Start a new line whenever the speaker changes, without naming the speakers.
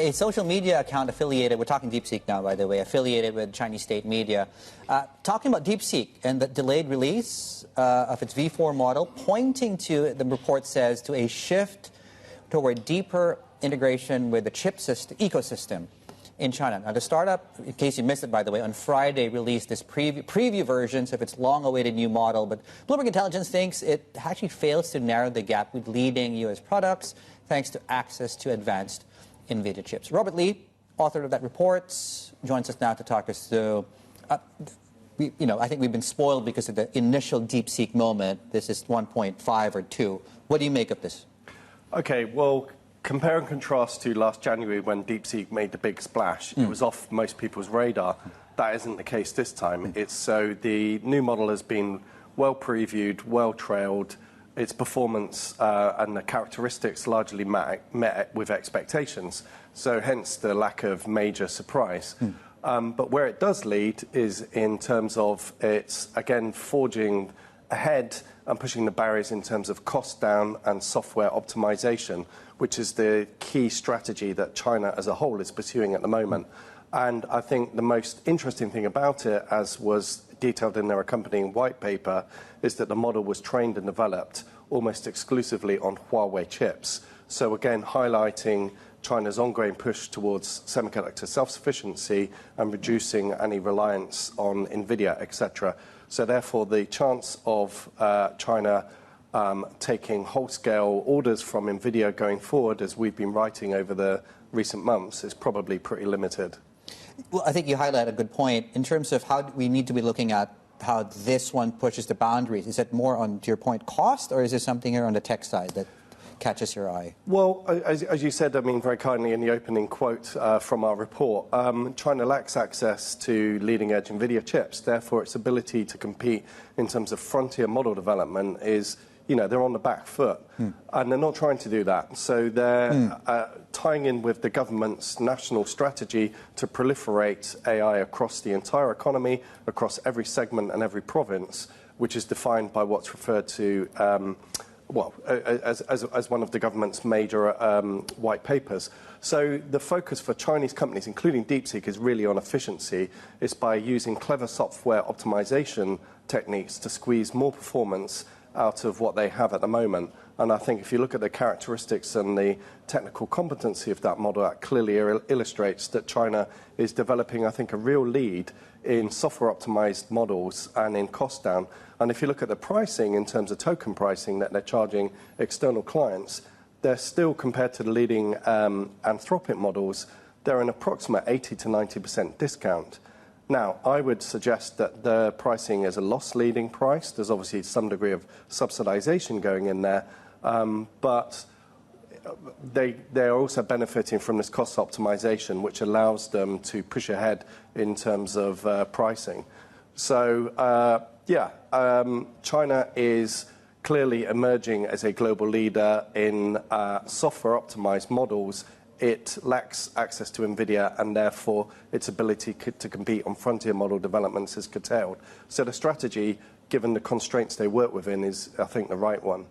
a social media account affiliated, we're talking DeepSeek now, by the way, affiliated with Chinese state media, talking about DeepSeek and the delayed release of its V4 model, pointing to, the report says, to a shift toward deeper integration with the chip system, ecosystem in China. Now, the startup, in case you missed it, by the way, on Friday released this preview versions of its long-awaited new model, but Bloomberg Intelligence thinks it actually fails to narrow the gap with leading U.S. products thanks to access to advanced Nvidia chips. Robert Lee, author of that report, joins us now to talk us through. I think we've been spoiled because of the initial DeepSeek moment. This is 1.5 or 2. What do you make of this?
Okay, well, compare and contrast to last January when DeepSeek made the big splash. It was off most people's radar. That isn't the case this time. So the new model has been well previewed, well trailed. Its performance and the characteristics largely met with expectations. So hence the lack of major surprise. But where it does lead is in terms of its, again, forging ahead and pushing the barriers in terms of cost down and software optimization, which is the key strategy that China as a whole is pursuing at the moment. And I think the most interesting thing about it, as was detailed in their accompanying white paper, is that the model was trained and developed almost exclusively on Huawei chips. So again, highlighting China's ongoing push towards semiconductor self-sufficiency and reducing any reliance on Nvidia, etc. So therefore, the chance of China taking whole-scale orders from Nvidia going forward, as we've been writing over the recent months, is probably pretty limited.
Well, I think you highlight a good point in terms of how we need to be looking at how this one pushes the boundaries. Is it more on, to your point, cost, or is there something here on the tech side that catches your eye?
Well, as you said, I mean, very kindly in the opening quote from our report, China lacks access to leading-edge Nvidia chips. Therefore, its ability to compete in terms of frontier model development is, they're on the back foot. And they're not trying to do that. So they're tying in with the government's national strategy to proliferate AI across the entire economy, across every segment and every province, which is defined by what's referred to as one of the government's major white papers. So the focus for Chinese companies, including DeepSeek, is really on efficiency. It's by using clever software optimization techniques to squeeze more performance out of what they have at the moment. And I think if you look at the characteristics and the technical competency of that model, that clearly illustrates that China is developing, I think, a real lead in software-optimized models and in cost down. And if you look at the pricing in terms of token pricing that they're charging external clients, they're still, compared to the leading Anthropic models, they're an approximate 80 to 90% discount. Now, I would suggest that the pricing is a loss-leading price. There's obviously some degree of subsidization going in there, but they're also benefiting from this cost optimization, which allows them to push ahead in terms of pricing. So, China is clearly emerging as a global leader in software-optimized models. It lacks access to Nvidia, and therefore its ability to compete on frontier model developments is curtailed. So the strategy, given the constraints they work within, is, I think, the right one.